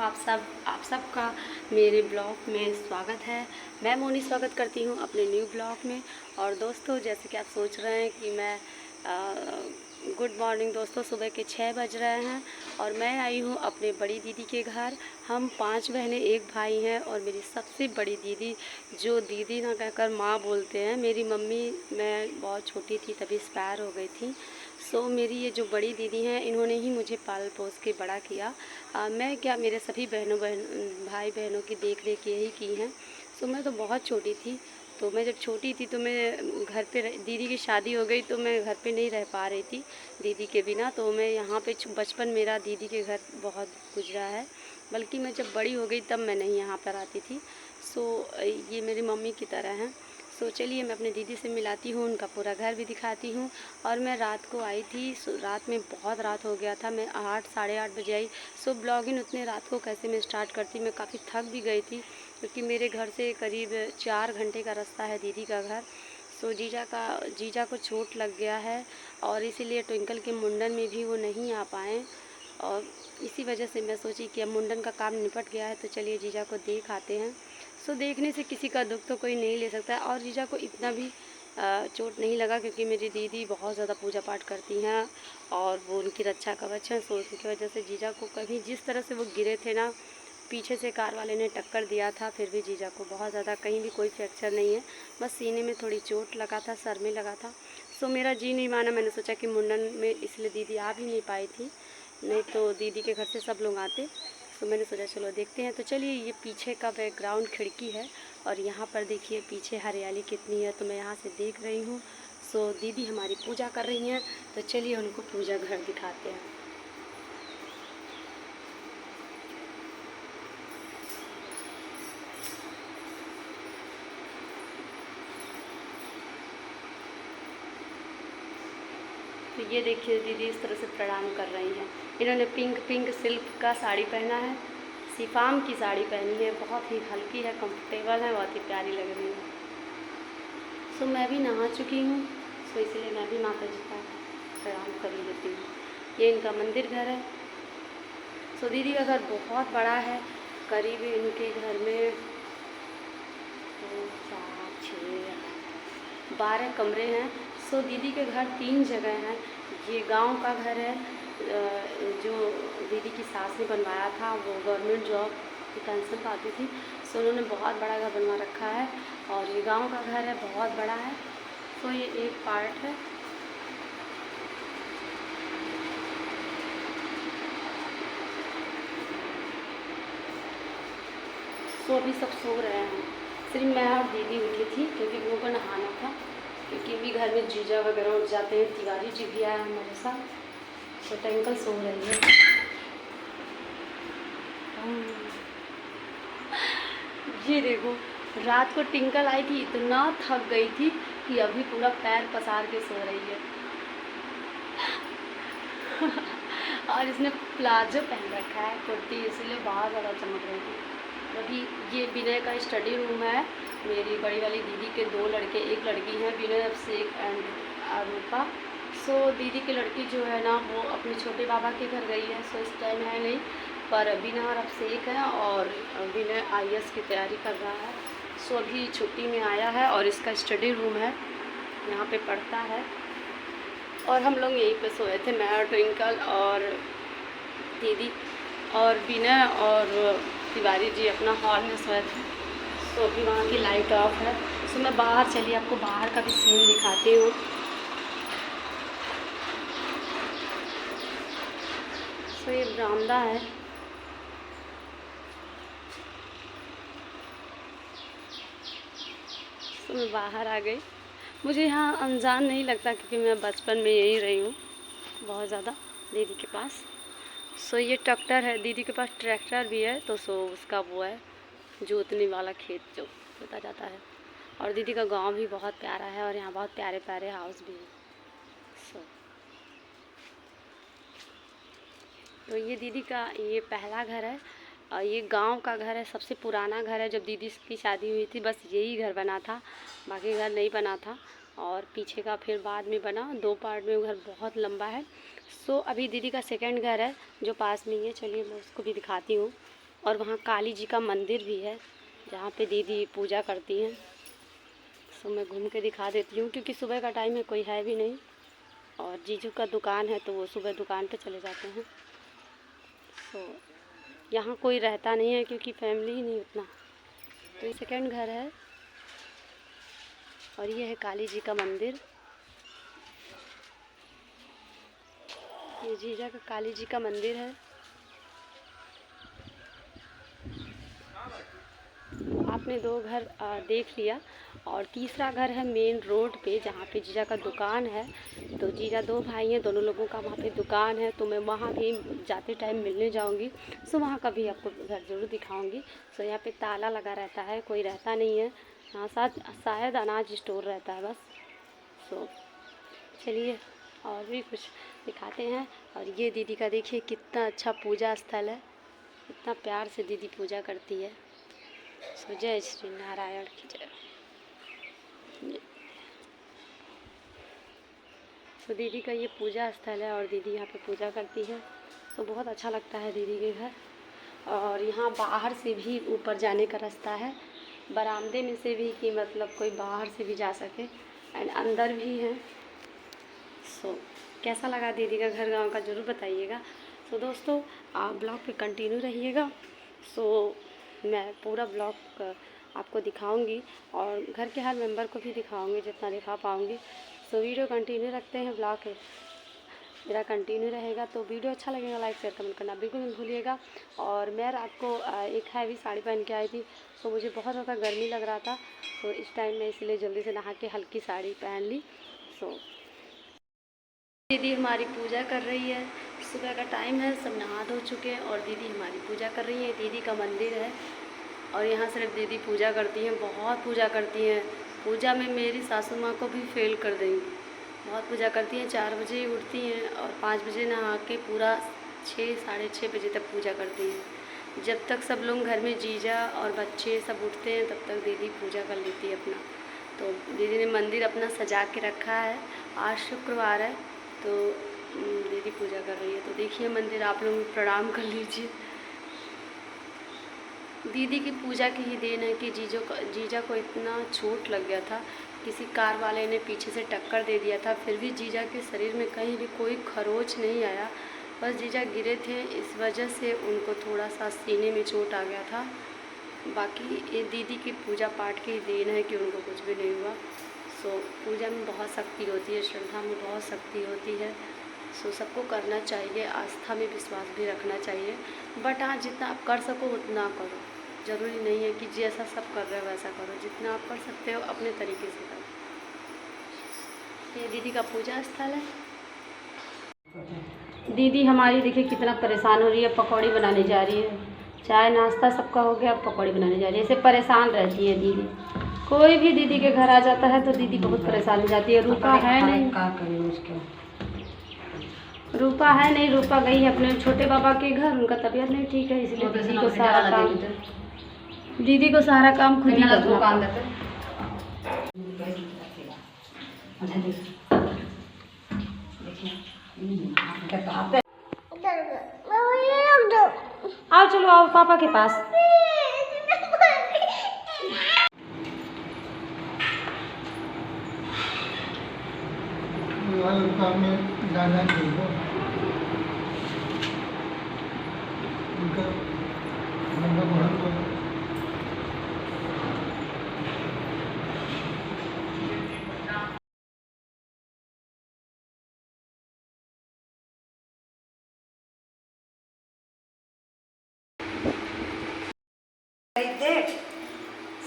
आप सबका मेरे ब्लॉग में स्वागत है। मैं मोनी स्वागत करती हूँ अपने न्यू ब्लॉग में। और दोस्तों, जैसे कि आप सोच रहे हैं कि मैं गुड मॉर्निंग दोस्तों, सुबह के 6 बज रहे हैं और मैं आई हूँ अपने बड़ी दीदी के घर। हम 5 बहनें एक भाई हैं और मेरी सबसे बड़ी दीदी, जो दीदी ना कहकर माँ बोलते हैं। मेरी मम्मी, मैं बहुत छोटी थी तभी एक्सपायर हो गई थी। मेरी ये जो बड़ी दीदी हैं, इन्होंने ही मुझे पाल पोस के बड़ा किया। मैं क्या, मेरे सभी भाई बहनों की देख रेख यही की हैं। मैं तो बहुत छोटी थी, तो मैं जब छोटी थी तो मैं घर पे दीदी की शादी हो गई तो मैं घर पे नहीं रह पा रही थी दीदी के बिना। तो मैं यहाँ पे बचपन मेरा दीदी के घर बहुत गुजरा है, बल्कि मैं जब बड़ी हो गई तब मैं नहीं यहाँ पर आती थी। ये मेरी मम्मी की तरह हैं। चलिए मैं अपनी दीदी से मिलाती हूँ, उनका पूरा घर भी दिखाती हूँ। और मैं रात को आई थी, रात में बहुत रात हो गया था, मैं 8 साढ़े 8 बजे आई। ब्लॉगिंग उतने रात को कैसे मैं स्टार्ट करती, मैं काफ़ी थक भी गई थी क्योंकि मेरे घर से करीब 4 घंटे का रास्ता है दीदी का घर। जीजा को चोट लग गया है और इसीलिए ट्विंकल के मुंडन में भी वो नहीं आ पाए। और इसी वजह से मैं सोची कि अब मुंडन का काम निपट गया है तो चलिए जीजा को देख आते हैं। देखने से किसी का दुख तो कोई नहीं ले सकता है। और जीजा को इतना भी चोट नहीं लगा क्योंकि मेरी दीदी बहुत ज़्यादा पूजा पाठ करती हैं और वो उनकी रक्षा कवच है। उसकी वजह से जीजा को कभी, जिस तरह से वो गिरे थे ना, पीछे से कार वाले ने टक्कर दिया था, फिर भी जीजा को बहुत ज़्यादा कहीं भी कोई फ्रैक्चर नहीं है, बस सीने में थोड़ी चोट लगा था, सर में लगा था। मेरा जी नहीं माना, मैंने सोचा कि मुंडन में इसलिए दीदी आ भी नहीं पाई थी, नहीं तो दीदी के घर से सब लोग आते। मैंने सोचा चलो देखते हैं। तो चलिए, ये पीछे का बैकग्राउंड खिड़की है और यहाँ पर देखिए पीछे हरियाली कितनी है, तो मैं यहाँ से देख रही हूँ। दीदी हमारी पूजा कर रही हैं, तो चलिए उनको पूजा घर दिखाते हैं। तो ये देखिए दीदी इस तरह से प्रणाम कर रही हैं। इन्होंने पिंक सिल्क का साड़ी पहना है, शिफॉन की साड़ी पहनी है, बहुत ही हल्की है, कंफर्टेबल है, बहुत ही प्यारी लग रही है। मैं भी नहा चुकी हूँ, इसलिए मैं भी माता जी का प्रणाम कर लेती हूँ। ये इनका मंदिर घर है। दीदी का घर बहुत बड़ा है, करीब इनके घर में 2 4 6 12 कमरे हैं। दीदी के घर 3 जगह हैं। ये गांव का घर है, जो दीदी की सास ने बनवाया था, वो गवर्नमेंट जॉब की पेंशन पाती थी। उन्होंने बहुत बड़ा घर बनवा रखा है। और ये गांव का घर है, बहुत बड़ा है। ये एक पार्ट है। अभी सब सो रहे हैं, सिर्फ मैं और दीदी उठी थी क्योंकि वो को नहाना था, क्योंकि अभी घर में जीजा वगैरह उठ जाते हैं। तिवारी जी भी आया हमारे साथ, ट्विंकल सो रही है। ये देखो, रात को ट्विंकल आई थी, इतना थक गई थी कि अभी पूरा पैर पसार के सो रही है। और इसने प्लाजो पहन रखा है, कुर्ती, इसलिए बहुत ज़्यादा चमक रही थी। अभी ये विनय का स्टडी रूम है। मेरी बड़ी वाली दीदी के 2 लड़के, एक लड़की है, विनय, अभिषेक एंड अरूपा। दीदी की लड़की जो है ना, वो अपने छोटे बाबा के घर गई है। इस टाइम है नहीं, पर विनय और अभिषेक है और विनय IAS की तैयारी कर रहा है। अभी छुट्टी में आया है और इसका स्टडी रूम है, यहाँ पे पढ़ता है। और हम लोग यहीं पे सोए थे, मैं और ट्विंकल और दीदी और विनय और तिवारी जी अपना हॉल में सोए थे। अभी वहाँ की लाइट ऑफ है। मैं बाहर, चलिए आपको बाहर का भी सीन दिखाती हूँ। ये बरामदा है। मैं बाहर आ गई। मुझे यहाँ अनजान नहीं लगता क्योंकि मैं बचपन में यहीं रही हूँ बहुत ज़्यादा दीदी के पास। ये ट्रैक्टर है, दीदी के पास ट्रैक्टर भी है, तो उसका वो है जोतने वाला खेत जो जोता जाता है। और दीदी का गांव भी बहुत प्यारा है और यहाँ बहुत प्यारे प्यारे हाउस भी हैं। तो ये दीदी का ये पहला घर है और ये गांव का घर है, सबसे पुराना घर है। जब दीदी की शादी हुई थी बस यही घर बना था, बाकी घर नहीं बना था। और पीछे का फिर बाद में बना, 2 पार्ट में घर बहुत लंबा है। अभी दीदी का सेकंड घर है जो पास में ही है, चलिए मैं उसको भी दिखाती हूँ। और वहाँ काली जी का मंदिर भी है जहाँ पे दीदी पूजा करती हैं। सो मैं घूम के दिखा देती हूँ क्योंकि सुबह का टाइम है, कोई है भी नहीं और जीजू का दुकान है तो वो सुबह दुकान पे चले जाते हैं। सो यहाँ कोई रहता नहीं है क्योंकि फैमिली ही नहीं उतना। तो ये सेकंड घर है और ये है काली जी का मंदिर। ये जीजा का काली जी का मंदिर है। आपने 2 घर देख लिया और तीसरा घर है मेन रोड पे जहाँ पे जीजा का दुकान है। तो जीजा 2 भाई हैं, दोनों लोगों का वहाँ पे दुकान है, तो मैं वहाँ भी जाते टाइम मिलने जाऊँगी। सो वहाँ का भी आपको घर ज़रूर दिखाऊँगी। सो यहाँ पे ताला लगा रहता है, कोई रहता नहीं है यहाँ, शायद अनाज स्टोर रहता है बस। सो चलिए और भी कुछ दिखाते हैं। और ये दीदी का देखिए कितना अच्छा पूजा स्थल है, इतना प्यार से दीदी पूजा करती है। सो जय श्री नारायण की जय। तो दीदी का ये पूजा स्थल है और दीदी यहाँ पे पूजा करती है। तो बहुत अच्छा लगता है दीदी के घर। और यहाँ बाहर से भी ऊपर जाने का रास्ता है, बरामदे में से भी कि मतलब कोई बाहर से भी जा सके, एंड अंदर भी है। सो कैसा लगा दीदी का घर गांव का ज़रूर बताइएगा। सो दोस्तों आप ब्लॉग पे कंटिन्यू रहिएगा। सो मैं पूरा ब्लॉग आपको दिखाऊंगी और घर के हर मेंबर को भी दिखाऊंगी जितना दिखा पाऊंगी। सो वीडियो कंटिन्यू रखते हैं, ब्लॉग मेरा कंटिन्यू रहेगा। तो वीडियो अच्छा लगेगा लाइक शेयर कमेंट करना बिल्कुल मत भूलिएगा। और मैं रात को एक हैवी साड़ी पहन के आई थी, तो मुझे बहुत ज़्यादा गर्मी लग रहा था, तो इस टाइम मैं इसलिए जल्दी से नहा के हल्की साड़ी पहन ली। सो दीदी हमारी पूजा कर रही है, सुबह का टाइम है, सब नहा धो चुके हैं और दीदी हमारी पूजा कर रही है। दीदी का मंदिर है और यहाँ सिर्फ दीदी पूजा करती हैं, बहुत पूजा करती हैं। पूजा में मेरी सासू माँ को भी फेल कर देंगी, बहुत पूजा करती हैं। 4 बजे उठती हैं और 5 बजे नहा के पूरा 6 साढ़े 6 बजे तक पूजा करती हैं। जब तक सब लोग घर में जीजा और बच्चे सब उठते हैं तब तक दीदी पूजा कर लेती है अपना। तो दीदी ने मंदिर अपना सजा के रखा है। आज शुक्रवार है तो दीदी पूजा कर रही है। तो देखिए मंदिर, आप लोग प्रणाम कर लीजिए। दीदी की पूजा की ही देन है कि जीजा को इतना चोट लग गया था, किसी कार वाले ने पीछे से टक्कर दे दिया था, फिर भी जीजा के शरीर में कहीं भी कोई खरोच नहीं आया। बस जीजा गिरे थे, इस वजह से उनको थोड़ा सा सीने में चोट आ गया था। बाकी ये दीदी की पूजा पाठ की देन है कि उनको कुछ भी नहीं हुआ। सो पूजा में बहुत शक्ति होती है, श्रद्धा में बहुत शक्ति होती है। सो सबको करना चाहिए, आस्था में विश्वास भी रखना चाहिए। बट हाँ, जितना आप कर सको उतना करो, ज़रूरी नहीं है कि जैसा सब कर रहे हो वैसा करो। जितना आप कर सकते हो अपने तरीके से करो। ये दीदी का पूजा स्थल है। दीदी हमारी देखिए कितना परेशान हो रही है, पकौड़ी बनाने जा रही है। चाय नाश्ता सबका हो गया, अब पकौड़ी बनाने जा रही है। ऐसे परेशान रहती है दीदी, कोई भी दीदी के घर आ जाता है तो दीदी बहुत परेशान हो जाती है। रूपा है नहीं, रूपा है नहीं, रूपा गई है अपने छोटे बाबा के घर, उनका तबीयत नहीं ठीक है, इसलिए दीदी को सारा काम खुद ही करना। आओ चलो आओ पापा के पास।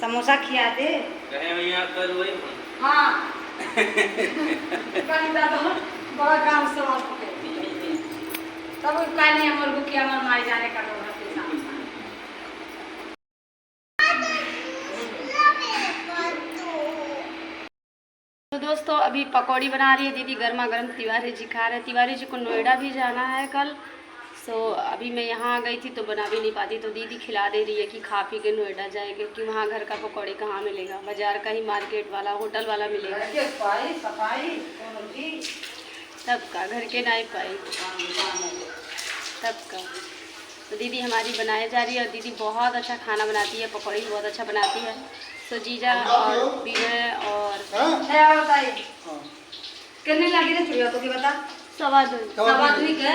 समोसा खिला दे भैया कर वही। हाँ बड़ा काम से तब काली हमर बुकी हमर माई जाने का तो दोस्तों अभी पकौड़ी बना रही है दीदी, गर्मा गर्म तिवारी जी खा रहे हैं। तिवारी जी को नोएडा भी जाना है कल। सो अभी मैं यहाँ आ गई थी तो बना भी नहीं पाती, तो दीदी खिला दे रही है कि खा पी के नोएडा जाएंगे, कि वहाँ घर का पकौड़ी कहाँ मिलेगा, बाजार का ही मार्केट वाला होटल वाला मिलेगा। सबका घर के नहीं पाई सबका। तो दीदी हमारी बनाई जा रही है और दीदी बहुत अच्छा खाना बनाती है, पकौड़ी बहुत अच्छा बनाती है। तो जीजा और विनय और कितने लगी रे चुड़िया तो की बता सवा दो के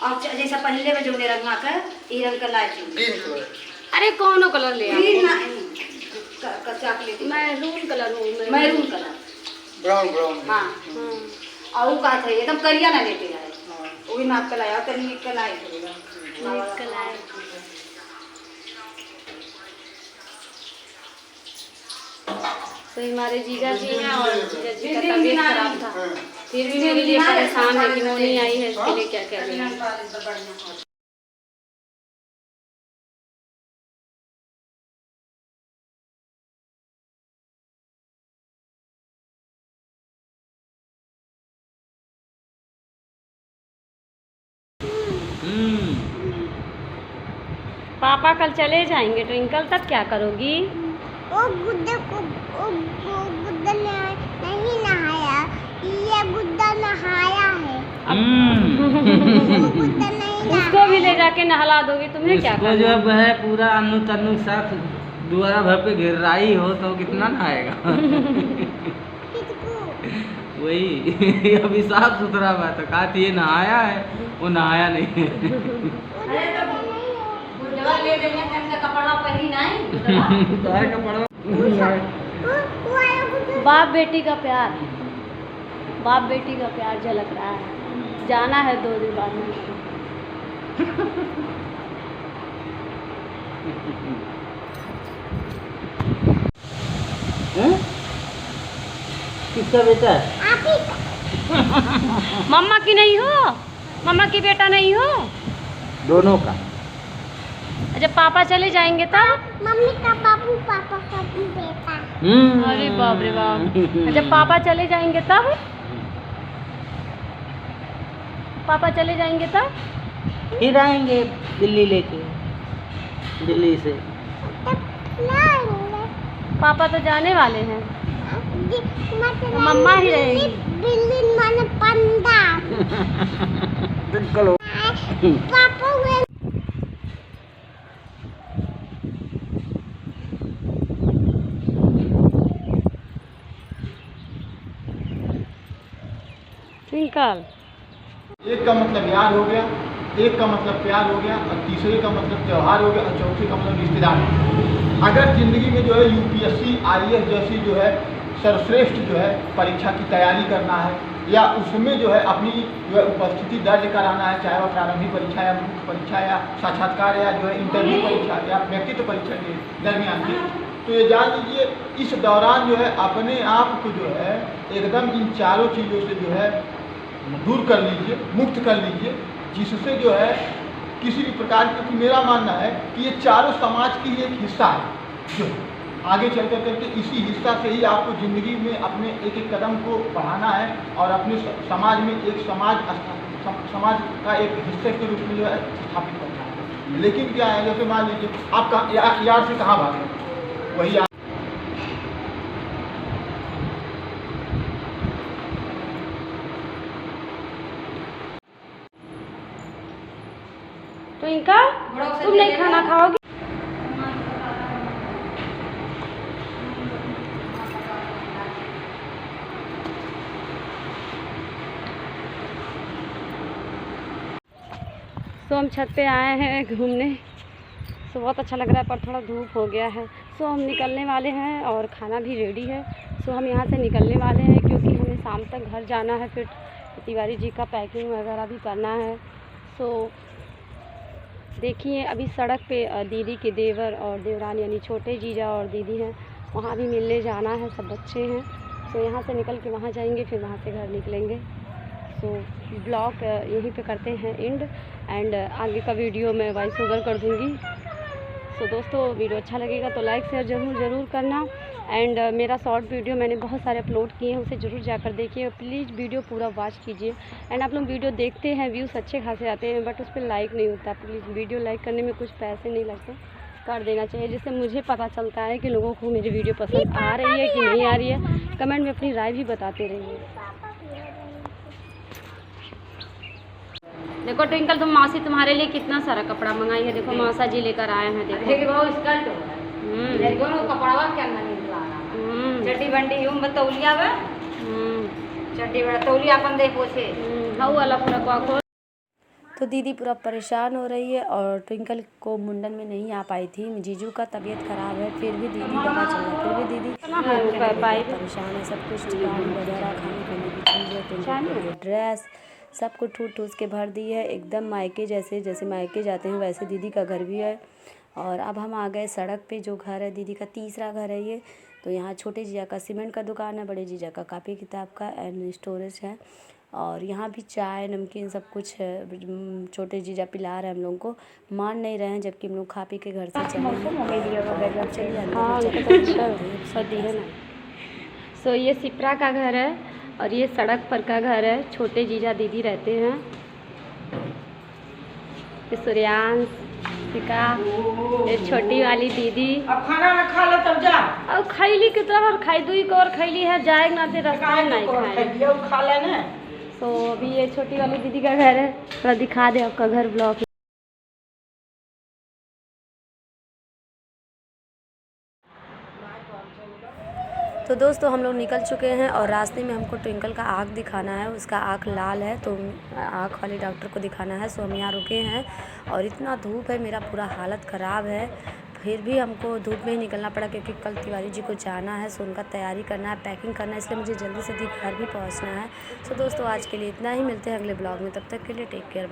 और जैसा पहले में जो रंगा के ई रंग का लाए थी। अरे कौन कलर ले ग्रीन ना चॉकलेट मैरून कलर हो मैरून कलर ब्राउन ब्राउन। हां और वो का था एकदम करिया ना लेते आए वो भी नाप के लाया और तनी के लाए थे कलर। तो हमारे जीजा जी हैं और जीजा जी का तबीयत खराब था, फिर भी मेरे लिए परेशान है कि मोनी आई है, इसके लिए क्या कह रही है। पापा कल चले जाएंगे ट्विंकल, तब क्या करोगी? वो गुड्डा नहीं नहाया, ये गुड्डा नहाया है। वो गुड्डा नहीं उसको भी ले जाके नहला दोगी, तुम्हें क्या इसको करना? जब है पूरा अन्नू तन्नू साथ दुआरा भर पे घेर रही हो तो कितना नहाएगा। वही अभी साफ सुथरा बात है, कहा ये नहाया है, वो नहाया नहीं है। ले देंगे तन कपड़ा पहनी नहीं बाप बेटी का प्यार, बाप बेटी का प्यार झलक रहा है। जाना है 2 दिन बाद में। किसका बेटा? मम्मा की नहीं हो? मम्मा की बेटा नहीं हो? दोनों का। जब पापा चले जाएंगे तब? मम्मी का बाबू, पापा का बेटा। अरे बाप रे बाप। जब पापा चले जाएंगे तब? पापा चले जाएंगे तब? फिर आएंगे दिल्ली लेके, दिल्ली से। पापा तो जाने वाले हैं, मम्मा ही रहेगी। बिल्ली मन पंडा। चलो। पापा हुए ट्विंकल। एक का मतलब यार हो गया, एक का मतलब प्यार हो गया, और तीसरे का मतलब त्यौहार हो गया, और चौथे का मतलब रिश्तेदार। अगर ज़िंदगी में जो है यूपीएससी आईएएस जैसी जो है सर्वश्रेष्ठ जो है परीक्षा की तैयारी करना है, या उसमें जो है अपनी जो है उपस्थिति दर्ज कराना है, चाहे वह प्रारंभिक परीक्षा या मुख्य परीक्षा या साक्षात्कार या जो है इंटरव्यू परीक्षा या व्यक्तित्व परीक्षा के दरमियान की, तो ये जान लीजिए इस दौरान जो है अपने आप को जो है एकदम इन चारों चीज़ों से जो है दूर कर लीजिए, मुक्त कर लीजिए, जिससे जो है किसी भी प्रकार, क्योंकि मेरा मानना है कि ये चारों समाज की एक हिस्सा है, जो आगे चल कर करके इसी हिस्सा से ही आपको ज़िंदगी में अपने एक एक कदम को बढ़ाना है और अपने समाज में एक समाज का एक हिस्से के रूप में जो है स्थापित करना है। लेकिन क्या है, जैसे मान लीजिए आप यार से कहाँ भागें, वही ट्विंकल, तुम नहीं खाना खाओगी? तो हम छत पे आए हैं घूमने, तो बहुत अच्छा लग रहा है, पर थोड़ा धूप हो गया है। सो हम निकलने वाले हैं और खाना भी रेडी है। सो हम यहाँ से निकलने वाले हैं क्योंकि हमें शाम तक घर जाना है, फिर तिवारी जी का पैकिंग वगैरह भी करना है। सो देखिए अभी सड़क पे दीदी के देवर और देवरान यानी छोटे जीजा और दीदी हैं, वहाँ भी मिलने जाना है, सब बच्चे हैं। सो यहाँ से निकल के वहाँ जाएंगे, फिर वहाँ से घर निकलेंगे। सो ब्लॉग यहीं पे करते हैं एंड आगे का वीडियो मैं वॉइस ओवर कर दूँगी। सो दोस्तों वीडियो अच्छा लगेगा तो लाइक शेयर ज़रूर करना। एंड मेरा शॉर्ट वीडियो मैंने बहुत सारे अपलोड किए हैं, उसे ज़रूर जाकर देखिए। प्लीज़ वीडियो पूरा वॉच कीजिए। एंड आप लोग वीडियो देखते हैं, व्यूज़ अच्छे खासे आते हैं, बट उस पर लाइक नहीं होता। प्लीज़ वीडियो लाइक करने में कुछ पैसे नहीं लगते, कर देना चाहिए, जिससे मुझे पता चलता है कि लोगों को मेरी वीडियो पसंद आ रही है कि नहीं आ रही है। कमेंट में अपनी राय भी बताते रहिए। देखो ट्विंकल, तुम मासी तुम्हारे लिए कितना सारा कपड़ा मंगाई है। देखो मासा जी लेकर आए हैं। देखो बहुत स्कर्ट हो रहा है। देखो ना कपड़ा क्या निकला रहा। चड्डी बंडी यूं तौलिया बा। चड्डी बड़ा तौलिया अपन दे पोछे। हाउ वाला पूरा को। तो दीदी पूरा परेशान हो रही है और ट्विंकल को मुंडन में नहीं आ पाई थी। जीजू का तबीयत खराब है, फिर भी दीदी दवा चल रहा है, फिर भी दीदी परेशान है। सब कुछ दुकान वगैरह खाने पीने की चीज़ें, ट्विंकल को ड्रेस सब कुछ ठूस ठूस के भर दी है। एकदम मायके जैसे मायके जाते हैं वैसे दीदी का घर भी है। और अब हम आ गए सड़क पे, जो घर है दीदी का तीसरा घर है ये। तो यहाँ छोटे जीजा का सीमेंट का दुकान है, बड़े जीजा का कापी किताब का एंड स्टोरेज है। और यहाँ भी चाय नमकीन सब कुछ है। छोटे जीजा पिला रहे हैं हम लोगों को, मान नहीं रहे हैं, जबकि हम लोग खा पी के घर से चलिए। सो ये सिपरा का घर है और ये सड़क पर का घर है। छोटे जीजा दीदी रहते हैं। सूर्यांश, ये छोटी वाली दीदी। अब खाना ना खा लो तब जा। अब खैली के तो और खाई दुई को और खैली है, जाएगा ना फिर रास्ता में नहीं खाए। खा लेना। तो अभी ये छोटी वाली दीदी का घर है, थोड़ा दिखा दे आपका घर ब्लॉक। तो दोस्तों हम लोग निकल चुके हैं और रास्ते में हमको ट्विंकल का आँख दिखाना है। उसका आँख लाल है तो आँख वाले डॉक्टर को दिखाना है। सो हम यहाँ रुके हैं और इतना धूप है, मेरा पूरा हालत ख़राब है। फिर भी हमको धूप में ही निकलना पड़ा क्योंकि कल तिवारी जी को जाना है। सो उनका तैयारी करना है, पैकिंग करना है, इसलिए मुझे जल्दी से घर भी पहुँचना है। सो दोस्तों आज के लिए इतना ही, मिलते हैं अगले ब्लॉग में। तब तक के लिए टेक केयर।